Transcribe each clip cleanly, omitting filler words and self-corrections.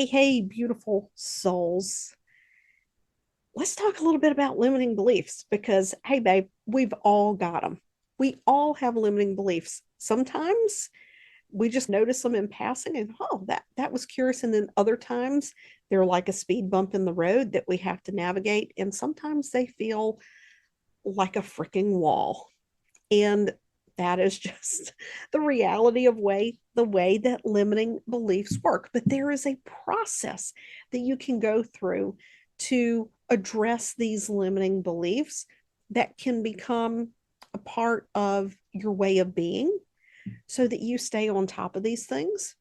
Hey, beautiful souls. Let's talk a little bit about limiting beliefs because, hey, babe, we've all got them. We all have limiting beliefs. Sometimes we just notice them in passing and, oh, that was curious. And then other times they're like a speed bump in the road that we have to navigate. And sometimes they feel like a freaking wall. And that is just the reality of the way that limiting beliefs work. But there is a process that you can go through to address these limiting beliefs that can become a part of your way of being so that you stay on top of these things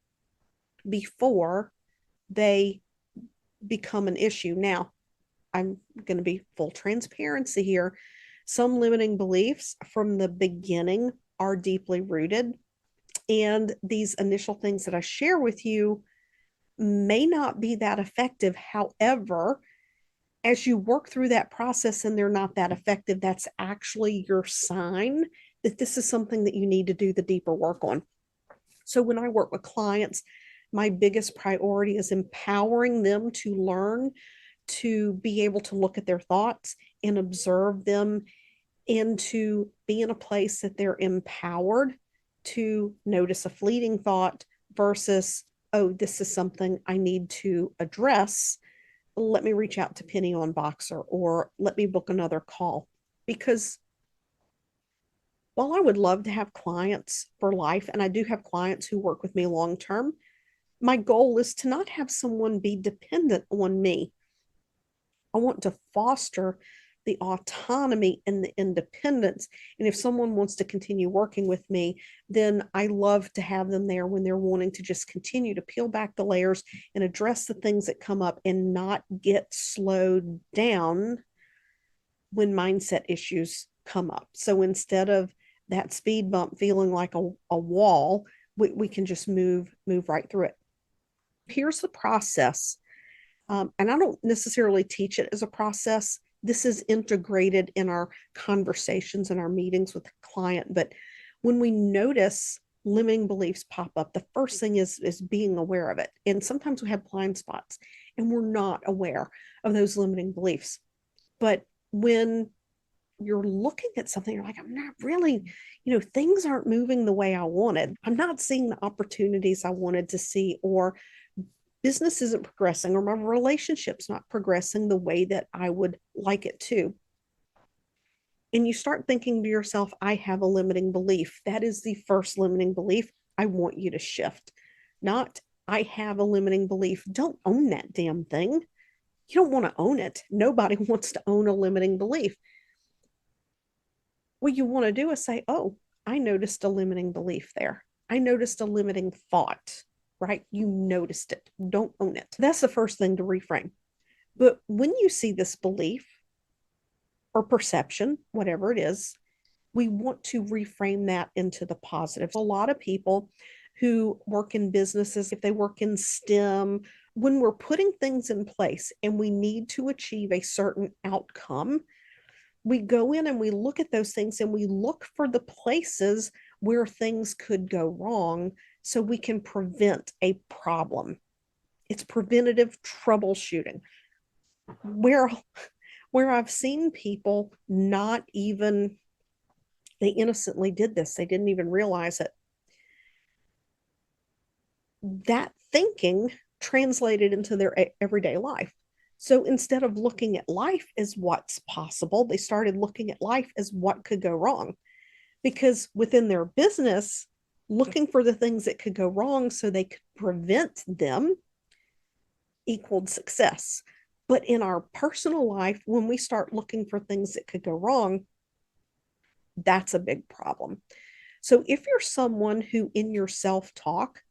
before they become an issue. Now, I'm going to be full transparency here. Some limiting beliefs from the beginning are deeply rooted. And these initial things that I share with you may not be that effective. However, as you work through that process and they're not that effective, that's actually your sign that this is something that you need to do the deeper work on. So when I work with clients, my biggest priority is empowering them to learn to be able to look at their thoughts and observe them and to be in a place that they're empowered to notice a fleeting thought versus, oh, this is something I need to address. Let me reach out to Penny on Boxer or let me book another call. Because while I would love to have clients for life, and I do have clients who work with me long term, my goal is to not have someone be dependent on me. I want to foster the autonomy and the independence. And if someone wants to continue working with me, then I love to have them there when they're wanting to just continue to peel back the layers and address the things that come up and not get slowed down when mindset issues come up. So instead of that speed bump feeling like a wall, we can just move right through it. Here's the process. And I don't necessarily teach it as a process. This is integrated in our conversations and our meetings with the client. But when we notice limiting beliefs pop up, the first thing is being aware of it. And sometimes we have blind spots and we're not aware of those limiting beliefs. But when you're looking at something, you're like, I'm not really, things aren't moving the way I wanted. I'm not seeing the opportunities I wanted to see, or business isn't progressing, or my relationship's not progressing the way that I would like it to. And you start thinking to yourself, I have a limiting belief. That is the first limiting belief I want you to shift. Not, I have a limiting belief. Don't own that damn thing. You don't want to own it. Nobody wants to own a limiting belief. What you want to do is say, oh, I noticed a limiting belief there. I noticed a limiting thought, right? You noticed it. Don't own it. That's the first thing to reframe. But when you see this belief or perception, whatever it is, we want to reframe that into the positive. A lot of people who work in businesses, if they work in STEM, when we're putting things in place and we need to achieve a certain outcome, we go in and we look at those things and we look for the places where things could go wrong so we can prevent a problem. It's preventative troubleshooting. Where where I've seen people not even, they innocently did this, they didn't even realize it. That thinking translated into their everyday life. So instead of looking at life as what's possible, they started looking at life as what could go wrong. Because within their business, looking for the things that could go wrong so they could prevent them equaled success. But in our personal life, when we start looking for things that could go wrong, that's a big problem. So if you're someone who in your self talk,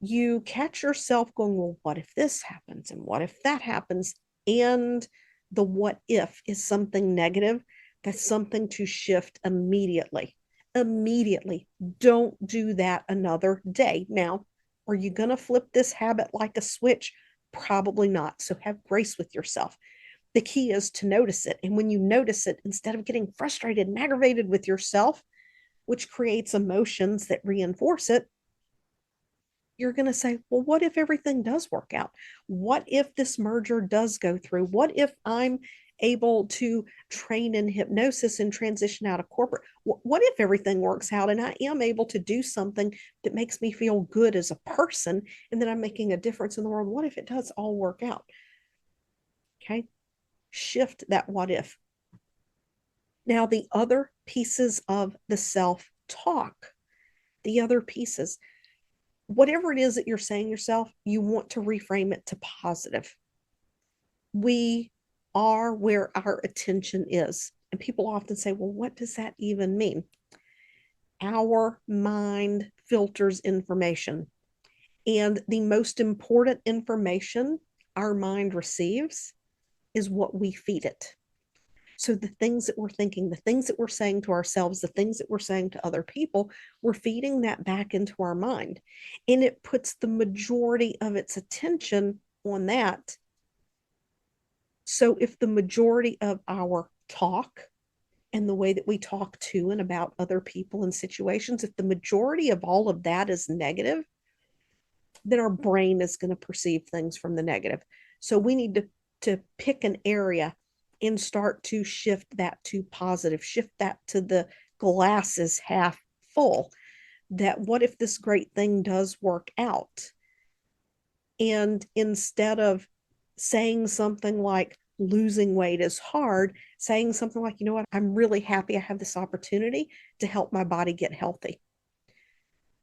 you catch yourself going, well, what if this happens? And what if that happens? And the what if is something negative. That's something to shift immediately. Immediately. Don't do that another day. Now, are you going to flip this habit like a switch? Probably not. So have grace with yourself. The key is to notice it. And when you notice it, instead of getting frustrated and aggravated with yourself, which creates emotions that reinforce it, you're going to say, well, what if everything does work out? What if this merger does go through? What if I'm able to train in hypnosis and transition out of corporate? What if everything works out and I am able to do something that makes me feel good as a person and that I'm making a difference in the world? What if it does all work out? Okay. Shift that what if. Now, the other pieces of the self talk, the other pieces, whatever it is that you're saying yourself, you want to reframe it to positive. We are where our attention is. And people often say, well, what does that even mean? Our mind filters information. And the most important information our mind receives is what we feed it. So the things that we're thinking, the things that we're saying to ourselves, the things that we're saying to other people, we're feeding that back into our mind. And it puts the majority of its attention on that. So if the majority of our talk and the way that we talk to and about other people and situations, if the majority of all of that is negative, then our brain is going to perceive things from the negative. So we need to pick an area and start to shift that to positive, shift that to the glass is half full. That what if this great thing does work out? And instead of saying something like losing weight is hard, saying something like, you know what, I'm really happy I have this opportunity to help my body get healthy.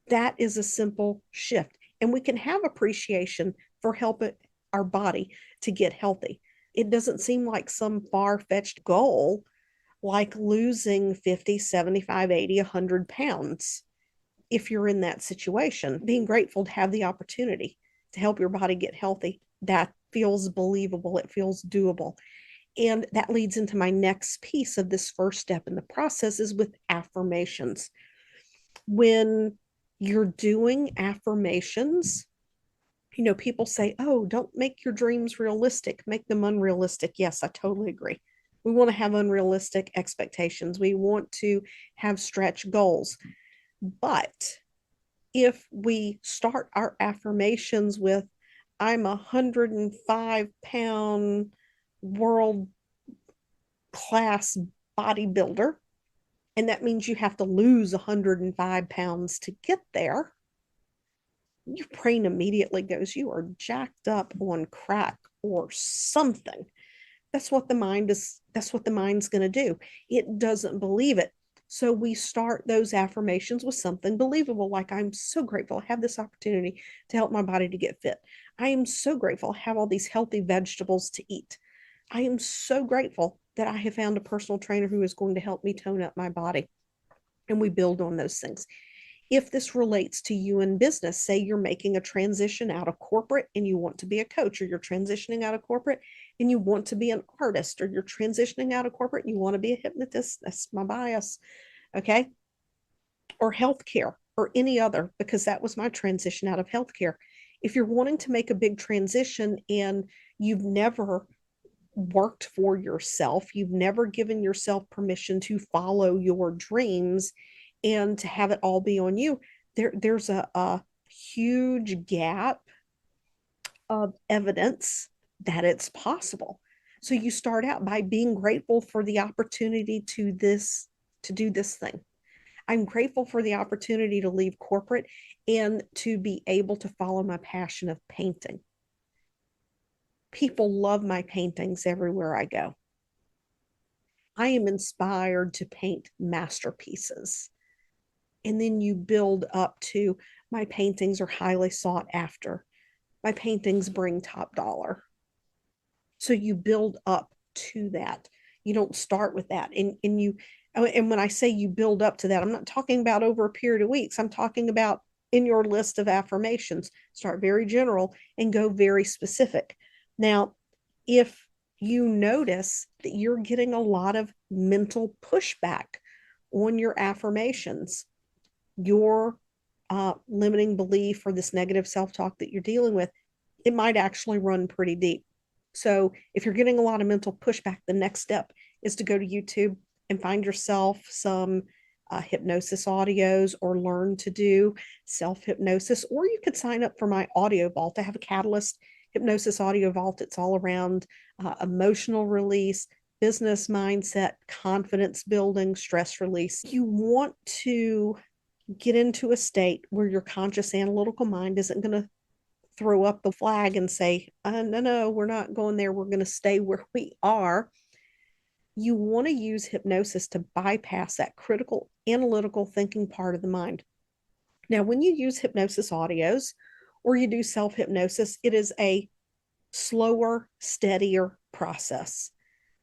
That is a simple shift. And we can have appreciation for helping our body to get healthy. It doesn't seem like some far fetched goal like losing 50, 75, 80, 100 pounds. If you're in that situation, being grateful to have the opportunity to help your body get healthy, that feels believable. It feels doable. And that leads into my next piece of this first step in the process is with affirmations. When you're doing affirmations, people say, oh, don't make your dreams realistic, make them unrealistic. Yes, I totally agree. We want to have unrealistic expectations. We want to have stretch goals. But if we start our affirmations with, I'm 105-pound world class bodybuilder, and that means you have to lose 105 pounds to get there, your brain immediately goes, you are jacked up on crack or something. That's what the mind's going to do. It doesn't believe it. So we start those affirmations with something believable, like, I'm so grateful I have this opportunity to help my body to get fit. I am so grateful I have all these healthy vegetables to eat. I am so grateful that I have found a personal trainer who is going to help me tone up my body. And we build on those things. If this relates to you in business, say you're making a transition out of corporate and you want to be a coach, or you're transitioning out of corporate and you want to be an artist, or you're transitioning out of corporate and you want to be a hypnotist, that's my bias, okay? Or healthcare or any other, because that was my transition out of healthcare. If you're wanting to make a big transition and you've never worked for yourself, you've never given yourself permission to follow your dreams and to have it all be on you, there's a huge gap of evidence that it's possible. So you start out by being grateful for the opportunity to do this thing. I'm grateful for the opportunity to leave corporate and to be able to follow my passion of painting. People love my paintings everywhere I go. I am inspired to paint masterpieces. And then you build up to, my paintings are highly sought after. My paintings bring top dollar. So you build up to that. You don't start with that. And when I say you build up to that, I'm not talking about over a period of weeks. I'm talking about in your list of affirmations. Start very general and go very specific. Now, if you notice that you're getting a lot of mental pushback on your affirmations, your limiting belief or this negative self-talk that you're dealing with, it might actually run pretty deep. So if you're getting a lot of mental pushback, the next step is to go to YouTube and find yourself some hypnosis audios or learn to do self hypnosis, or you could sign up for my audio vault. I have a Catalyst hypnosis audio vault. It's all around emotional release, business mindset, confidence building, stress release. You want to get into a state where your conscious analytical mind isn't going to throw up the flag and say, no, no, we're not going there. We're going to stay where we are. You want to use hypnosis to bypass that critical analytical thinking part of the mind. Now, when you use hypnosis audios or you do self hypnosis, it is a slower, steadier process.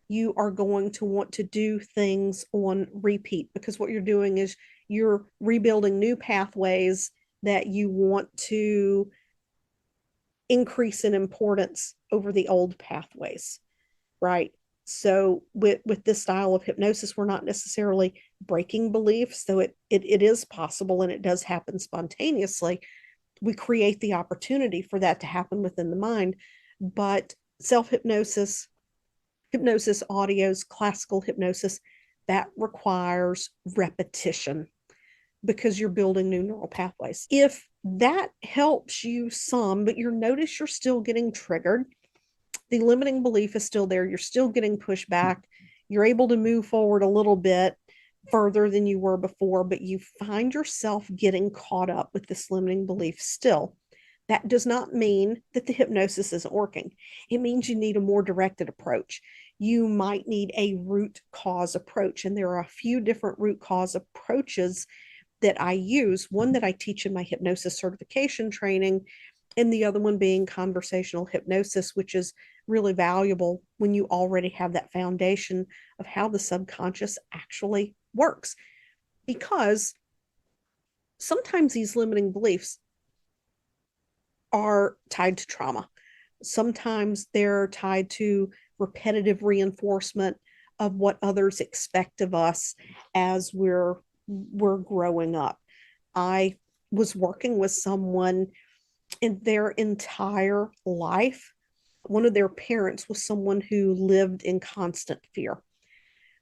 You are going to want to do things on repeat because what you're doing is you're rebuilding new pathways that you want to increase in importance over the old pathways, right? So with this style of hypnosis, we're not necessarily breaking beliefs, though it is possible and it does happen spontaneously. We create the opportunity for that to happen within the mind. But self-hypnosis, hypnosis audios, classical hypnosis, that requires repetition because you're building new neural pathways. If that helps you some, but you notice you're still getting triggered, the limiting belief is still there, you're still getting pushed back, you're able to move forward a little bit further than you were before, but you find yourself getting caught up with this limiting belief still. That does not mean that the hypnosis isn't working. It means you need a more directed approach. You might need a root cause approach, and there are a few different root cause approaches that I use, one that I teach in my hypnosis certification training, and the other one being conversational hypnosis, which is really valuable when you already have that foundation of how the subconscious actually works. Because sometimes these limiting beliefs are tied to trauma. Sometimes they're tied to repetitive reinforcement of what others expect of us as we're growing up. I was working with someone in their entire life. One of their parents was someone who lived in constant fear.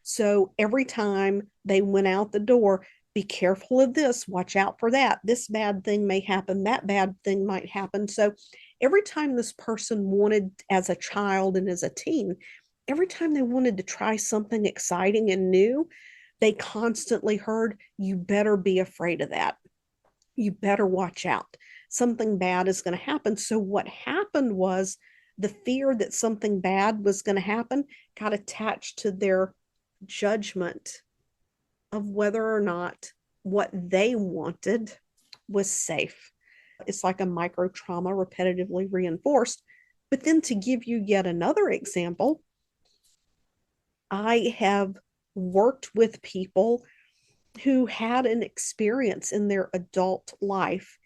So every time they went out the door, be careful of this, watch out for that. This bad thing may happen, that bad thing might happen. So every time this person wanted, as a child and as a teen, every time they wanted to try something exciting and new, they constantly heard, you better be afraid of that. You better watch out. Something bad is going to happen. So what happened was the fear that something bad was going to happen got attached to their judgment of whether or not what they wanted was safe. It's like a micro trauma repetitively reinforced. But then to give you yet another example, I have worked with people who had an experience in their adult life.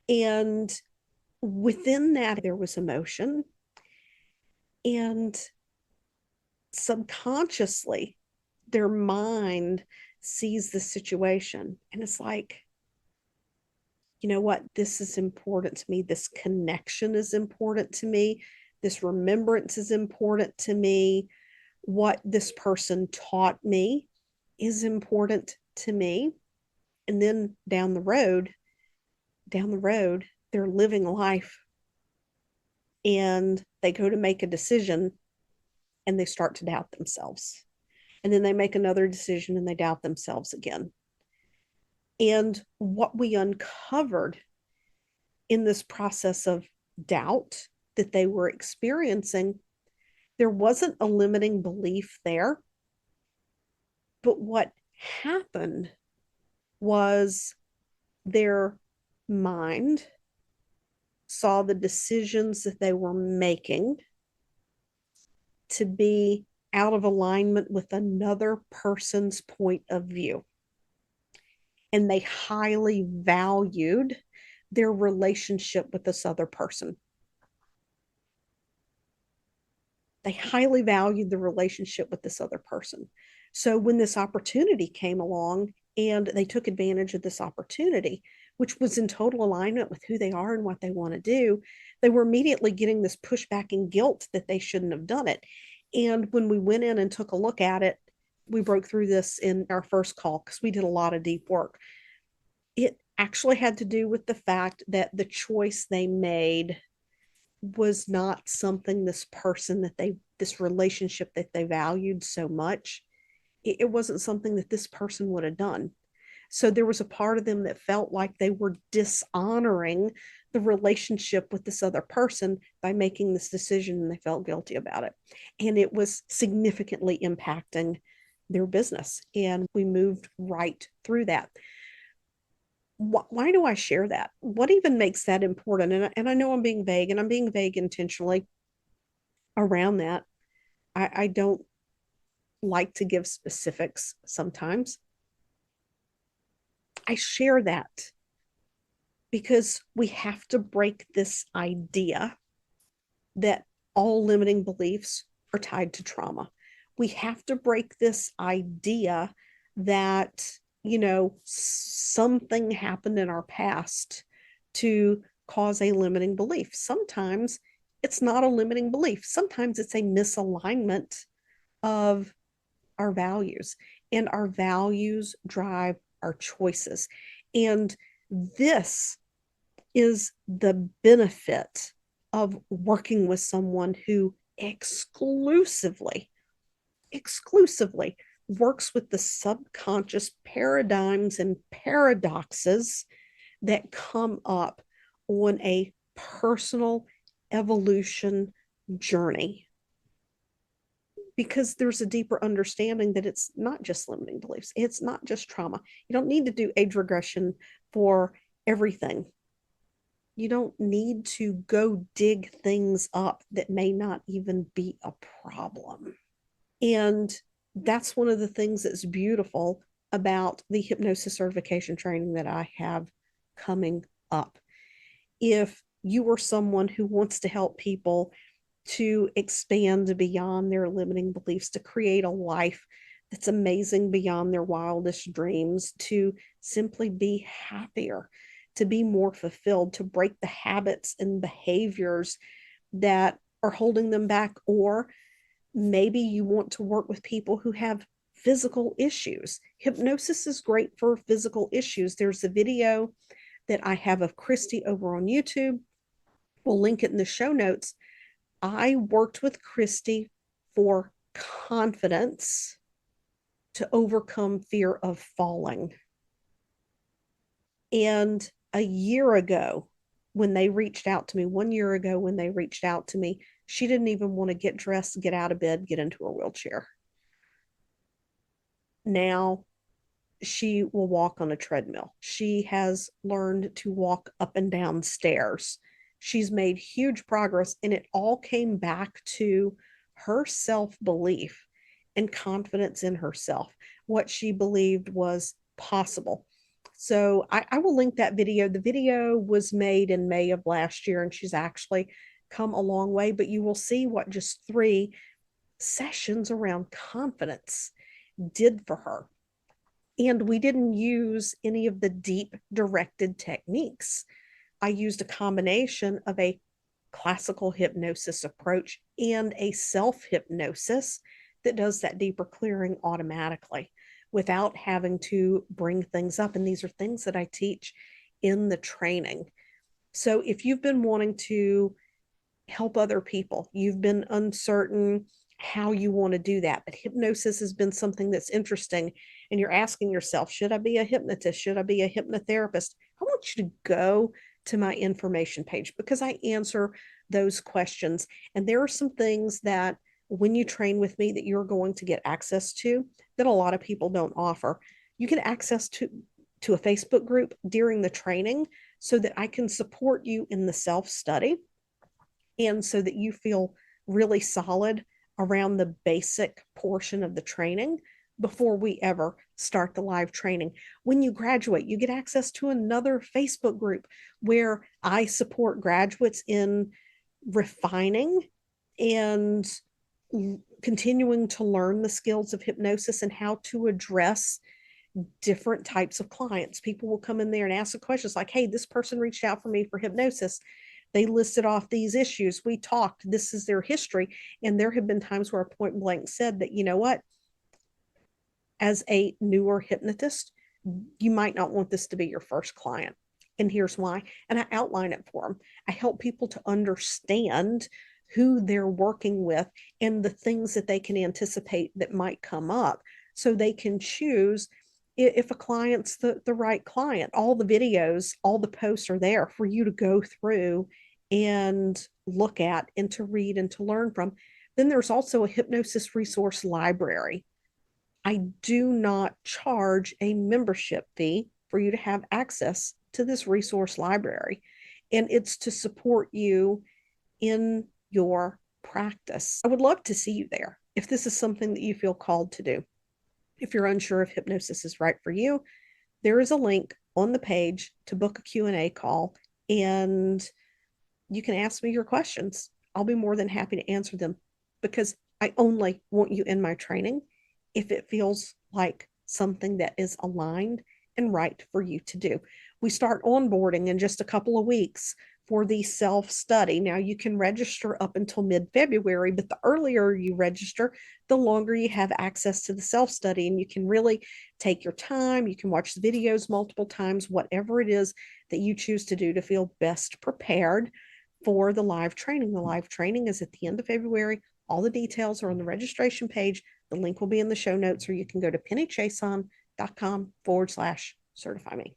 And within that, there was emotion. And subconsciously, their mind sees the situation and it's like, you know what, this is important to me, this connection is important to me, this remembrance is important to me, what this person taught me is important to me. And then down the road they're living life and they go to make a decision and they start to doubt themselves, and then they make another decision and they doubt themselves again. And what we uncovered in this process of doubt that they were experiencing, there wasn't a limiting belief there. But what happened was their mind saw the decisions that they were making to be out of alignment with another person's point of view. And they highly valued their relationship with this other person. They highly valued the relationship with this other person. So when this opportunity came along and they took advantage of this opportunity, which was in total alignment with who they are and what they want to do, they were immediately getting this pushback and guilt that they shouldn't have done it. And when we went in and took a look at it, we broke through this in our first call because we did a lot of deep work. It actually had to do with the fact that the choice they made was not something this relationship that they valued so much. It wasn't something that this person would have done. So there was a part of them that felt like they were dishonoring the relationship with this other person by making this decision, and they felt guilty about it. And it was significantly impacting their business. And we moved right through that. Why do I share that? What even makes that important? And I know I'm being vague, and I'm being vague intentionally around that. I don't like to give specifics sometimes. I share that because we have to break this idea that all limiting beliefs are tied to trauma. We have to break this idea that, something happened in our past to cause a limiting belief. Sometimes it's not a limiting belief, sometimes it's a misalignment of our values, and our values drive our choices. And this is the benefit of working with someone who exclusively works with the subconscious paradigms and paradoxes that come up on a personal evolution journey, because there's a deeper understanding that it's not just limiting beliefs, it's not just trauma. You don't need to do age regression for everything. You don't need to go dig things up that may not even be a problem. And that's one of the things that's beautiful about the hypnosis certification training that I have coming up. If you are someone who wants to help people to expand beyond their limiting beliefs, to create a life that's amazing beyond their wildest dreams, to simply be happier, to be more fulfilled, to break the habits and behaviors that are holding them back. Or maybe you want to work with people who have physical issues. Hypnosis is great for physical issues. There's a video that I have of Christy over on YouTube. We'll link it in the show notes. I worked with Christy for confidence to overcome fear of falling. And a year ago, when they reached out to me, 1 year ago, when they reached out to me, she didn't even want to get dressed, get out of bed, get into a wheelchair. Now she will walk on a treadmill. She has learned to walk up and down stairs. She's made huge progress, and it all came back to her self belief and confidence in herself, what she believed was possible. So I will link that video. The video was made in May of last year, and she's actually come a long way, but you will see what just 3 sessions around confidence did for her. And we didn't use any of the deep directed techniques. I used a combination of a classical hypnosis approach and a self hypnosis that does that deeper clearing automatically without having to bring things up. And these are things that I teach in the training. So if you've been wanting to help other people, you've been uncertain how you want to do that, but hypnosis has been something that's interesting, and you're asking yourself, should I be a hypnotist? Should I be a hypnotherapist? I want you to go to my information page because I answer those questions. And there are some things that when you train with me that you're going to get access to that a lot of people don't offer. You get access to a Facebook group during the training so that I can support you in the self-study, and so that you feel really solid around the basic portion of the training before we ever start the live training. When you graduate, you get access to another Facebook group where I support graduates in refining and continuing to learn the skills of hypnosis and how to address different types of clients. People will come in there and ask the questions like, hey, this person reached out for me for hypnosis. They listed off these issues. We talked. This is their history. And there have been times where I point blank said that, you know what? As a newer hypnotist, you might not want this to be your first client. And here's why. And I outline it for them. I help people to understand who they're working with and the things that they can anticipate that might come up so they can choose if a client's the right client. All the videos, all the posts are there for you to go through and look at and to read and to learn from. Then there's also a hypnosis resource library. I do not charge a membership fee for you to have access to this resource library. And it's to support you in your practice. I would love to see you there if this is something that you feel called to do. If you're unsure if hypnosis is right for you, there is a link on the page to book a Q&A call, and you can ask me your questions. I'll be more than happy to answer them because I only want you in my training if it feels like something that is aligned and right for you to do. We start onboarding in just a couple of weeks for the self-study. Now you can register up until mid-February, but the earlier you register, the longer you have access to the self-study, and you can really take your time. You can watch the videos multiple times, whatever it is that you choose to do to feel best prepared for the live training. The live training is at the end of February. All the details are on the registration page. The link will be in the show notes, or you can go to pennychason.com/certify me.